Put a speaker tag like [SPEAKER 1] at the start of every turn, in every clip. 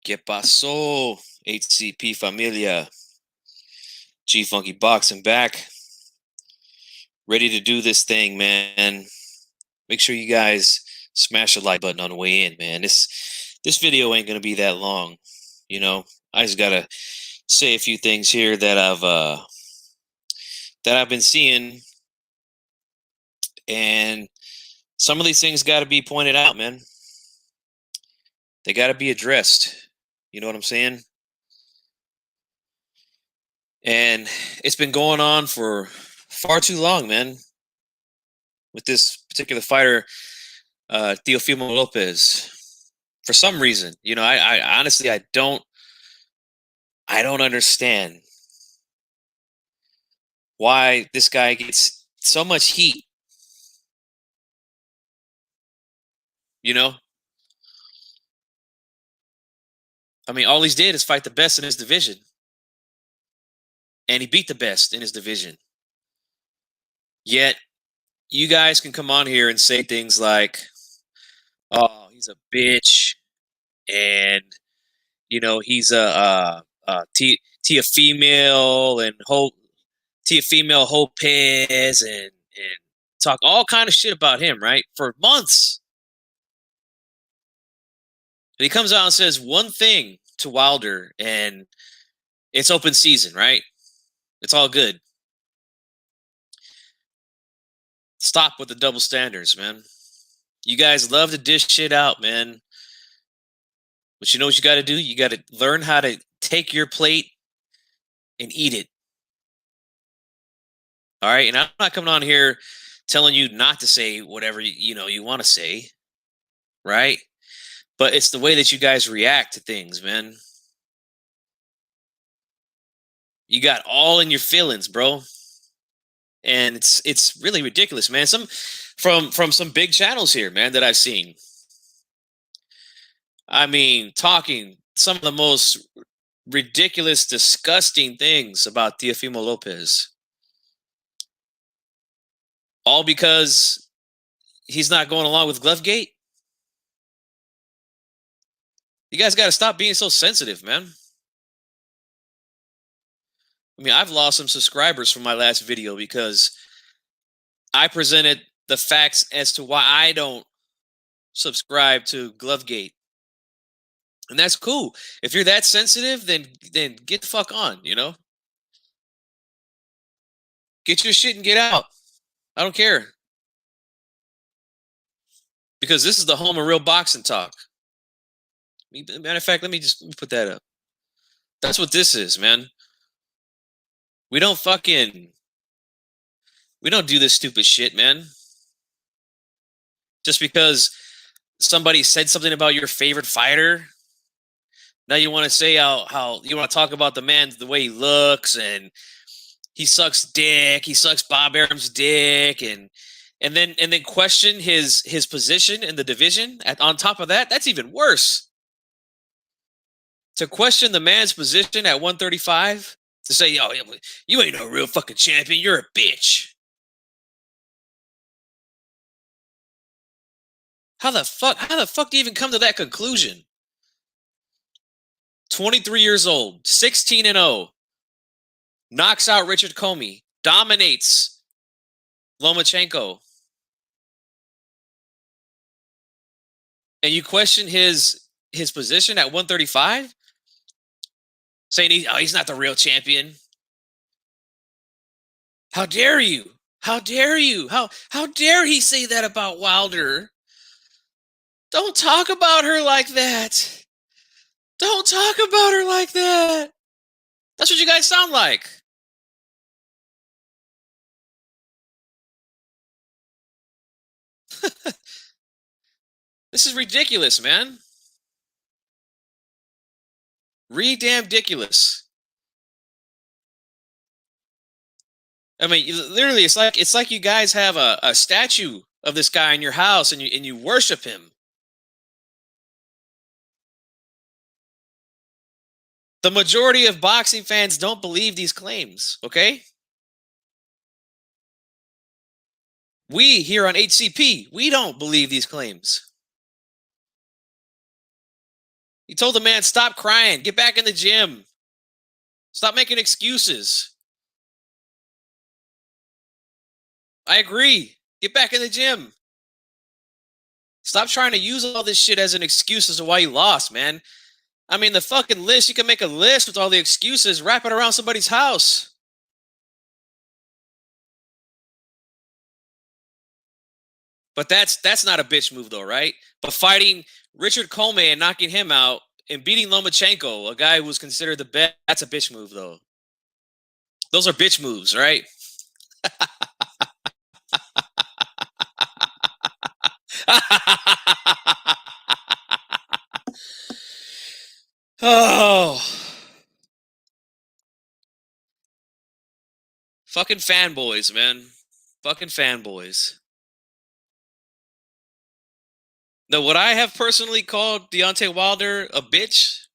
[SPEAKER 1] ¿Qué pasó? HCP Familia. G Funky Boxing back. Ready to do this thing, man. Make sure you guys smash the like button on the way in, man. This video ain't gonna be that long. You know, I just gotta say a few things here that I've been seeing, and some of these things gotta be pointed out, man. They gotta be addressed. You know what I'm saying? And it's been going on for far too long, man. With this particular fighter, Teofimo Lopez. For some reason, I honestly I don't understand why this guy gets so much heat. You know, I mean, all he's did is fight the best in his division, and he beat the best in his division. Yet, you guys can come on here and say things like, "Oh, he's a bitch," and he's Tia female and hope Tia female Lopez and talk all kind of shit about him, right? For months. And he comes out and says one thing to Wilder, and it's open season, right? It's all good. Stop with the double standards, man. You guys love to dish shit out, man. But you know what you got to do? You got to learn how to take your plate and eat it. All right? And I'm not coming on here telling you not to say whatever you want to say, right? But it's the way that you guys react to things, man. You got all in your feelings, bro. And it's really ridiculous, man. Some from some big channels here, man, that I've seen. I mean, talking some of the most ridiculous, disgusting things about Teofimo Lopez. All because he's not going along with Glovegate. You guys got to stop being so sensitive, man. I mean, I've lost some subscribers from my last video because I presented the facts as to why I don't subscribe to Glovegate. And that's cool. If you're that sensitive, then get the fuck on, Get your shit and get out. I don't care. Because this is the home of real boxing talk. Matter of fact, let me put that up. That's what this is, man. We don't do this stupid shit, man. Just because somebody said something about your favorite fighter, now you want to say how you want to talk about the man, the way he looks, and he sucks dick, he sucks Bob Arum's dick, and then question his position in the division. On top of that, that's even worse. To question the man's position at 135, to say, "Yo, you ain't no real fucking champion, you're a bitch." How the fuck do you even come to that conclusion? 23 years old, 16-0, knocks out Richard Comey, dominates Lomachenko. And you question his position at 135? Saying he's not the real champion. How dare you? How dare you? How dare he say that about Wilder? Don't talk about her like that. Don't talk about her like that. That's what you guys sound like. This is ridiculous, man. Damn ridiculous. I mean, literally, it's like you guys have a statue of this guy in your house and you worship him. The majority of boxing fans don't believe these claims, okay? We here on HCP, we don't believe these claims. He told the man, stop crying. Get back in the gym. Stop making excuses. I agree. Get back in the gym. Stop trying to use all this shit as an excuse as to why you lost, man. I mean, the fucking list, you can make a list with all the excuses, wrap it around somebody's house. But that's not a bitch move, though, right? But fighting Richard Coleman and knocking him out and beating Lomachenko, a guy who was considered the best, that's a bitch move, though. Those are bitch moves, right? Oh. Fucking fanboys, man. Fucking fanboys. Now, would I have personally called Deontay Wilder a bitch?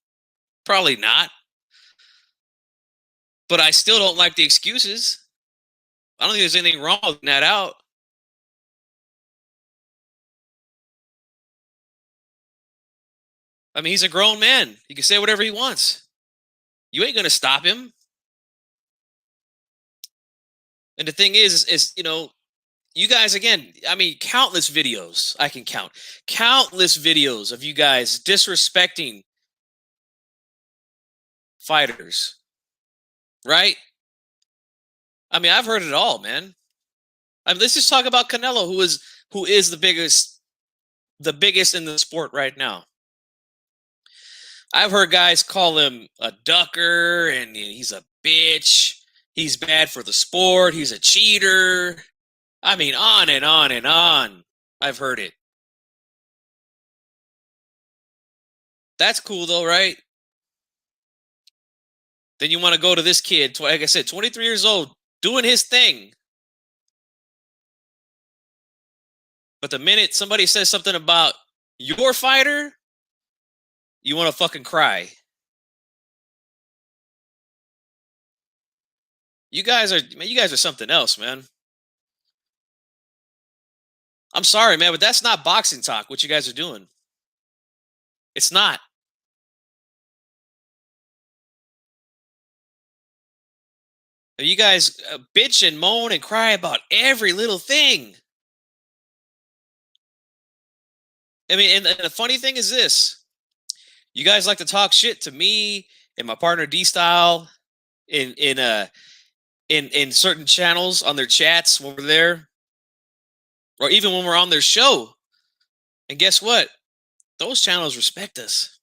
[SPEAKER 1] Probably not. But I still don't like the excuses. I don't think there's anything wrong with that out. I mean, he's a grown man. He can say whatever he wants. You ain't gonna stop him. And the thing is you know, you guys again. I mean, countless videos I can count. Countless videos of you guys disrespecting fighters. Right? I mean, I've heard it all, man. I mean, let's just talk about Canelo, who is the biggest in the sport right now. I've heard guys call him a ducker and he's a bitch. He's bad for the sport. He's a cheater. I mean, on and on and on. I've heard it. That's cool, though, right? Then you want to go to this kid, like I said, 23 years old, doing his thing. But the minute somebody says something about your fighter, you want to fucking cry. You guys are something else, man. I'm sorry, man, but that's not boxing talk, what you guys are doing. It's not. You guys bitch and moan and cry about every little thing. I mean, and the funny thing is this. You guys like to talk shit to me and my partner D-Style in certain channels on their chats when we're there, or even when we're on their show. And guess what? Those channels respect us.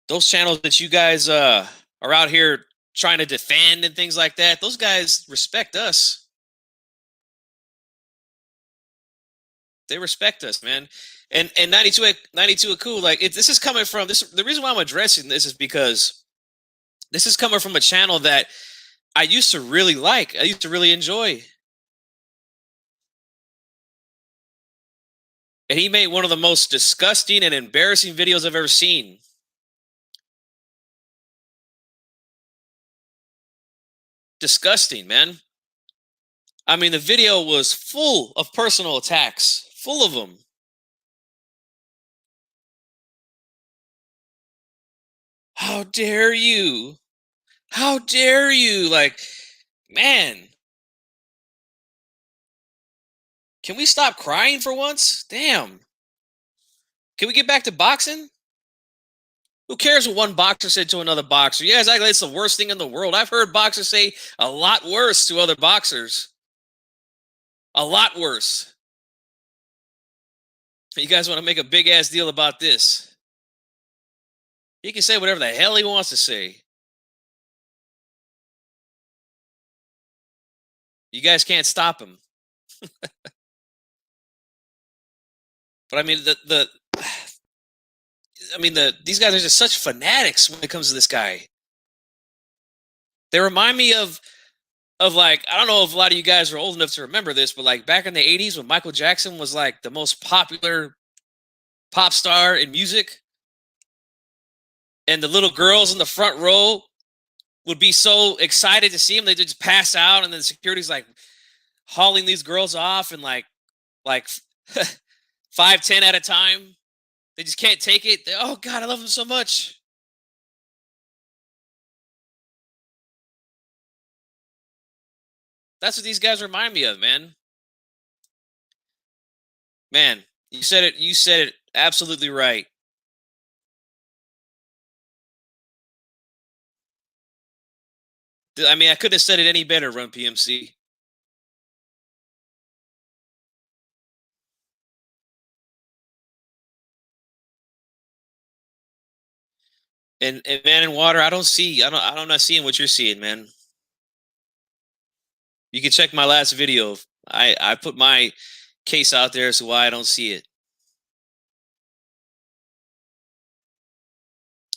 [SPEAKER 1] Those channels that you guys are out here trying to defend and things like that, those guys respect us. They respect us, man. And 92 are cool. Like, this is coming from this. The reason why I'm addressing this is because this is coming from a channel that I used to really like. I used to really enjoy. And he made one of the most disgusting and embarrassing videos I've ever seen. Disgusting, man. I mean, the video was full of personal attacks. Full of them. How dare you? How dare you? Like, man. Can we stop crying for once? Damn. Can we get back to boxing? Who cares what one boxer said to another boxer? You guys act like it's the worst thing in the world. I've heard boxers say a lot worse to other boxers. A lot worse. You guys want to make a big ass deal about this? He can say whatever the hell he wants to say. You guys can't stop him. But I mean, these guys are just such fanatics when it comes to this guy. They remind me of like, I don't know if a lot of you guys are old enough to remember this, but like back in the 80s when Michael Jackson was like the most popular pop star in music, and the little girls in the front row would be so excited to see him, they just pass out, and then security's like hauling these girls off and like 5-10 at a time. They just can't take it. Oh God, I love him so much. That's what these guys remind me of, man. Man, you said it. You said it absolutely right. I mean, I couldn't have said it any better, Run PMC. And man in water, I'm not seeing what you're seeing, man. You can check my last video. I put my case out there as to why I don't see it.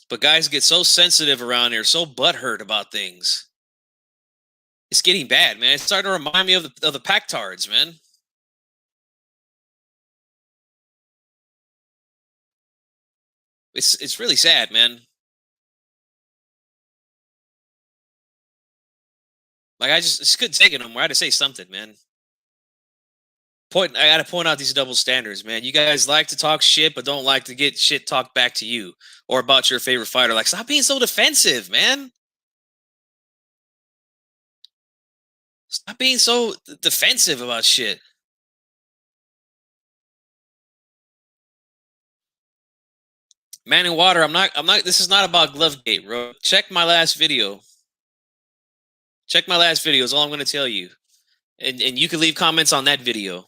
[SPEAKER 1] But guys get so sensitive around here, so butthurt about things. It's getting bad, man. It's starting to remind me of the Pactards, man. It's really sad, man. Like I just couldn't take it anymore. I had to say something, man. I got to point out these double standards, man. You guys like to talk shit, but don't like to get shit talked back to you or about your favorite fighter. Like, stop being so defensive, man. Stop being so defensive about shit. Man in water, I'm not this is not about Glovegate, bro. Check my last video. Check my last video is all I'm gonna tell you. And you can leave comments on that video.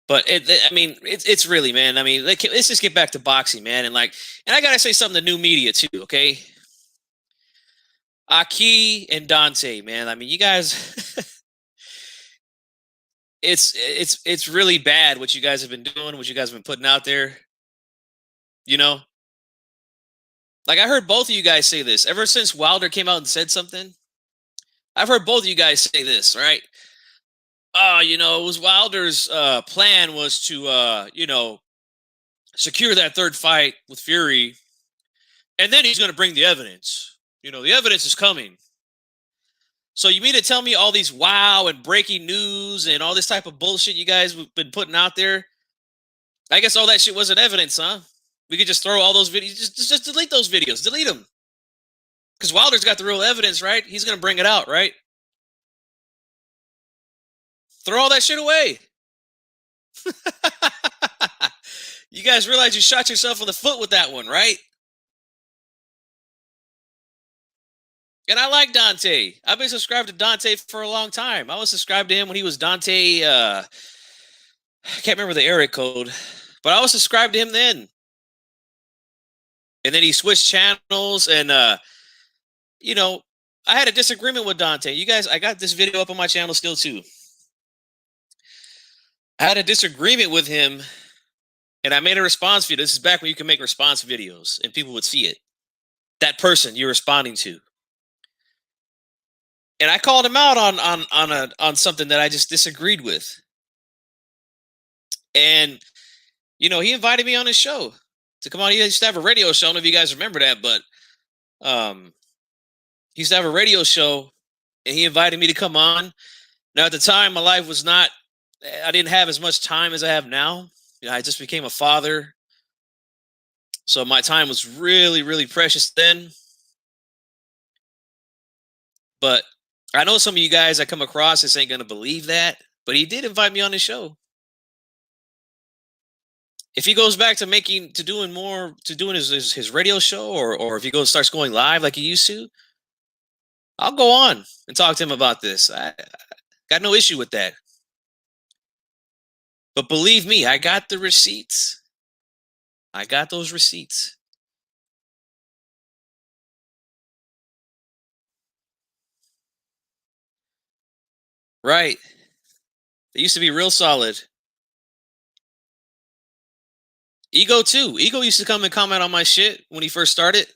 [SPEAKER 1] But I mean, it's really, man. I mean, let's just get back to boxing, man. And I gotta say something to new media too, okay? Aki and Dante, man. I mean, you guys, it's really bad what you guys have been doing, what you guys have been putting out there. You know, like I heard both of you guys say this ever since Wilder came out and said something. I've heard both of you guys say this, right? It was Wilder's plan was to, secure that third fight with Fury, and then he's going to bring the evidence. The evidence is coming. So you mean to tell me all these wow and breaking news and all this type of bullshit you guys have been putting out there? I guess all that shit wasn't evidence, huh? We could just throw all those videos, just delete those videos, delete them. Because Wilder's got the real evidence, right? He's going to bring it out, right? Throw all that shit away. You guys realize you shot yourself in the foot with that one, right? And I like Dante. I've been subscribed to Dante for a long time. I was subscribed to him when he was Dante. I can't remember the area code, but I was subscribed to him then. And then he switched channels, and I had a disagreement with Dante. You guys, I got this video up on my channel still too. I had a disagreement with him, and I made a response video. This is back when you can make response videos, and people would see it. That person you're responding to. And I called him out on something that I just disagreed with. And he invited me on his show to come on. He used to have a radio show. I don't know if you guys remember that, but he used to have a radio show, and he invited me to come on. Now at the time, my life was not. I didn't have as much time as I have now. I just became a father, so my time was really, really precious then. But I know some of you guys I come across this ain't gonna believe that, but he did invite me on his show. If he goes back to doing his radio show, or if he starts going live like he used to, I'll go on and talk to him about this. I got no issue with that. But believe me, I got the receipts. I got those receipts. Right. They used to be real solid. Ego too. Ego used to come and comment on my shit when he first started.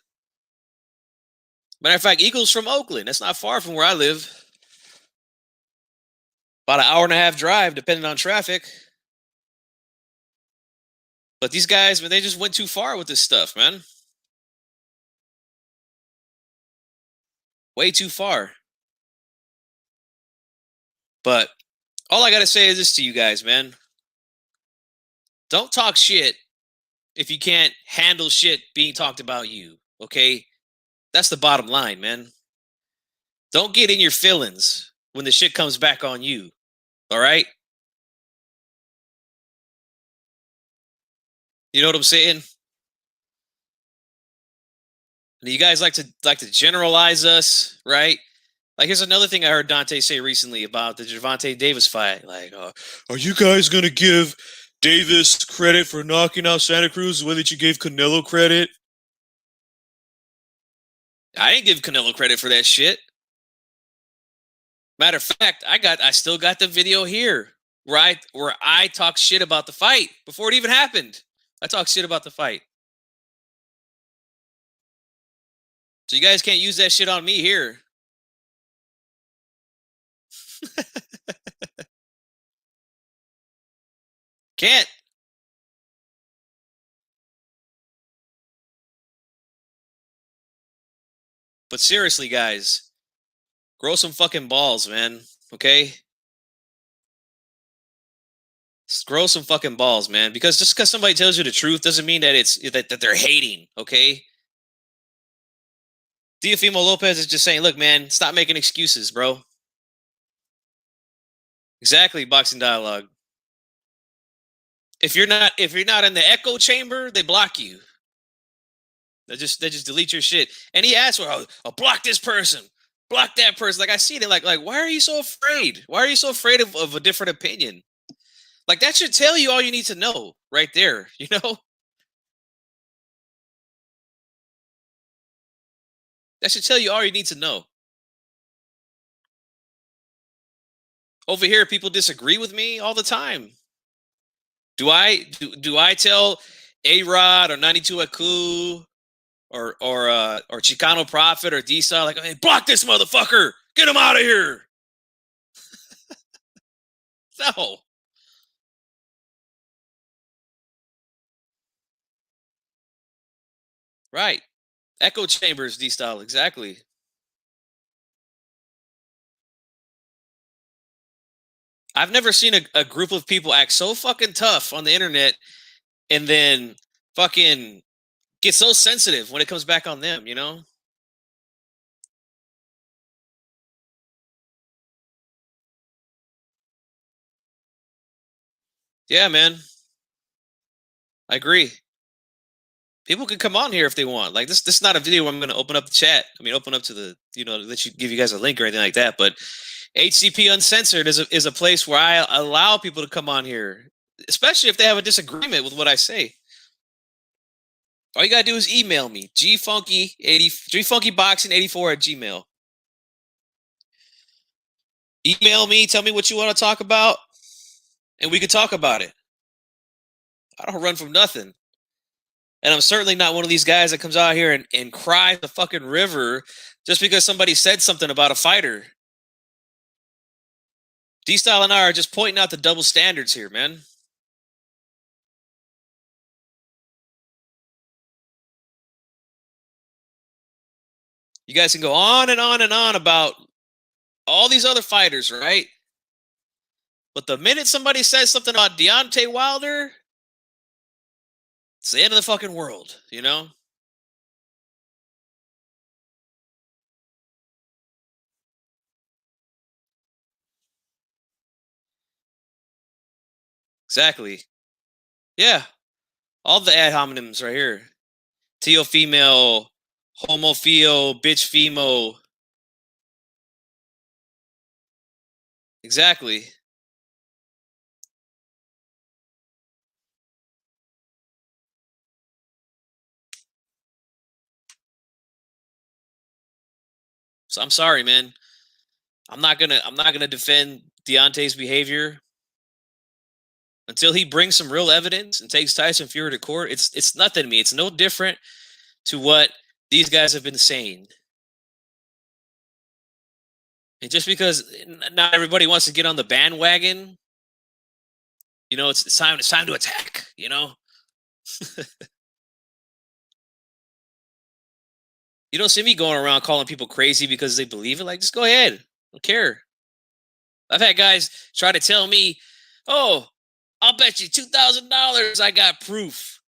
[SPEAKER 1] Matter of fact, Ego's from Oakland. That's not far from where I live. About an hour and a half drive, depending on traffic. But these guys, man, they just went too far with this stuff, man. Way too far. But All I gotta say is this to you guys, man. Don't talk shit if you can't handle shit being talked about you. Okay? That's the bottom line, man. Don't get in your feelings when the shit comes back on you. All right? You know what I'm saying? You guys like to generalize us, right? Like, here's another thing I heard Dante say recently about the Gervonta Davis fight. Like, are you guys gonna give Davis credit for knocking out Santa Cruz the way that you gave Canelo credit? I didn't give Canelo credit for that shit. Matter of fact, I still got the video here where I talk shit about the fight before it even happened. I talk shit about the fight. So you guys can't use that shit on me here. Can't. But seriously, guys, grow some fucking balls, man. Okay? Just grow some fucking balls, man. Because just because somebody tells you the truth doesn't mean that that they're hating, okay? Teofimo Lopez is just saying, look, man, stop making excuses, bro. Exactly, boxing dialogue. If you're not in the echo chamber, they block you. They just delete your shit. And he asked, "Well, I'll block this person, block that person." Like, I see it. Like why are you so afraid? Why are you so afraid of a different opinion? Like, that should tell you all you need to know right there. You know, that should tell you all you need to know. Over here, people disagree with me all the time. Do I tell A Rod or 92 Aku or Chicano Prophet or D Style, like, hey, block this motherfucker, get him out of here? No. Right. Echo chambers, D Style, exactly. I've never seen a group of people act so fucking tough on the internet and then fucking get so sensitive when it comes back on them, you know? Yeah, man. I agree. People can come on here if they want. Like, this is not a video where I'm gonna open up the chat. I mean, open up to the, let you give you guys a link or anything like that. But HCP Uncensored is a place where I allow people to come on here, especially if they have a disagreement with what I say. All you gotta do is email me, gfunkyboxing84 at gmail. Email me, tell me what you want to talk about, and we can talk about it. I don't run from nothing. And I'm certainly not one of these guys that comes out here and cries the fucking river just because somebody said something about a fighter. D-Style and I are just pointing out the double standards here, man. You guys can go on and on and on about all these other fighters, right? But the minute somebody says something about Deontay Wilder, it's the end of the fucking world, you know? Exactly. Yeah. All the ad hominems right here. Teofimo, homophile, bitch femo. Exactly. So I'm sorry, man. I'm not gonna defend Deontay's behavior until he brings some real evidence and takes Tyson Fury to court. It's nothing to me. It's no different to what these guys have been saying. And just because not everybody wants to get on the bandwagon, it's time to attack. You don't see me going around calling people crazy because they believe it. Like, just go ahead. I don't care. I've had guys try to tell me, "Oh, I'll bet you $2,000 I got proof."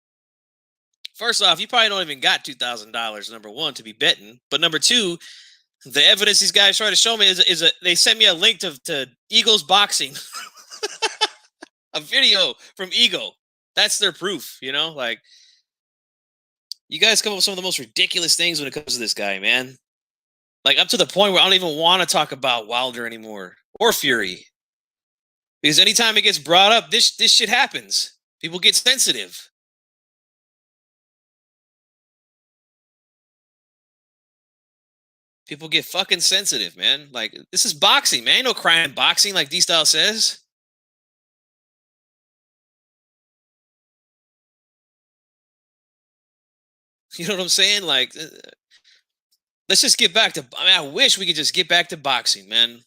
[SPEAKER 1] First off, you probably don't even got $2,000. Number one, to be betting, but number two, the evidence these guys try to show me is a they sent me a link to Eagles boxing, a video from Eagle. That's their proof, you know. Like you guys come up with some of the most ridiculous things when it comes to this guy, man. Like up to the point where I don't even want to talk about Wilder anymore or Fury. Because anytime it gets brought up, this shit happens. People get sensitive. People get fucking sensitive, man. Like this is boxing, man. Ain't no crying in boxing, like D Style says. You know what I'm saying? Like, let's just get back to. I mean, I wish we could just get back to boxing, man.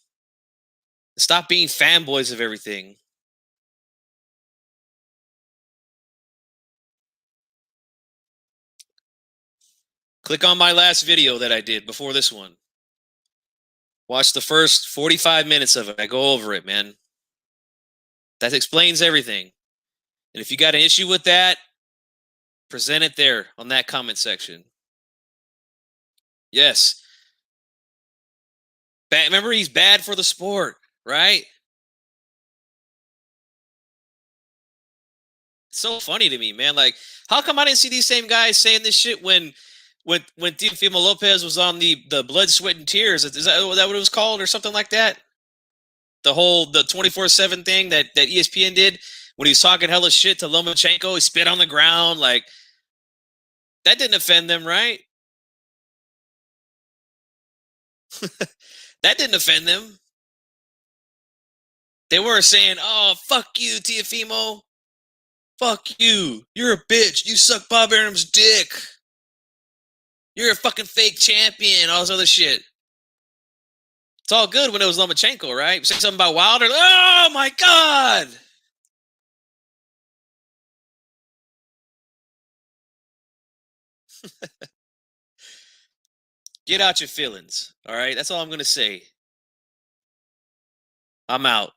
[SPEAKER 1] Stop being fanboys of everything. Click on my last video that I did before this one. Watch the first 45 minutes of it. I go over it, man. That explains everything. And if you got an issue with that, present it there on that comment section. Yes. Remember, he's bad for the sport, right? It's so funny to me, man. Like, how come I didn't see these same guys saying this shit when Teofimo Lopez was on the blood, sweat, and tears? Is that what it was called or something like that? The 24/7 thing that ESPN did when he was talking hella shit to Lomachenko, he spit on the ground. Like that didn't offend them, right? That didn't offend them. They weren't saying, "Oh, fuck you, Teofimo. Fuck you. You're a bitch. You suck Bob Arum's dick. You're a fucking fake champion." All this other shit. It's all good when it was Lomachenko, right? Say something about Wilder. Oh my god. Get out your feelings. All right. That's all I'm going to say. I'm out.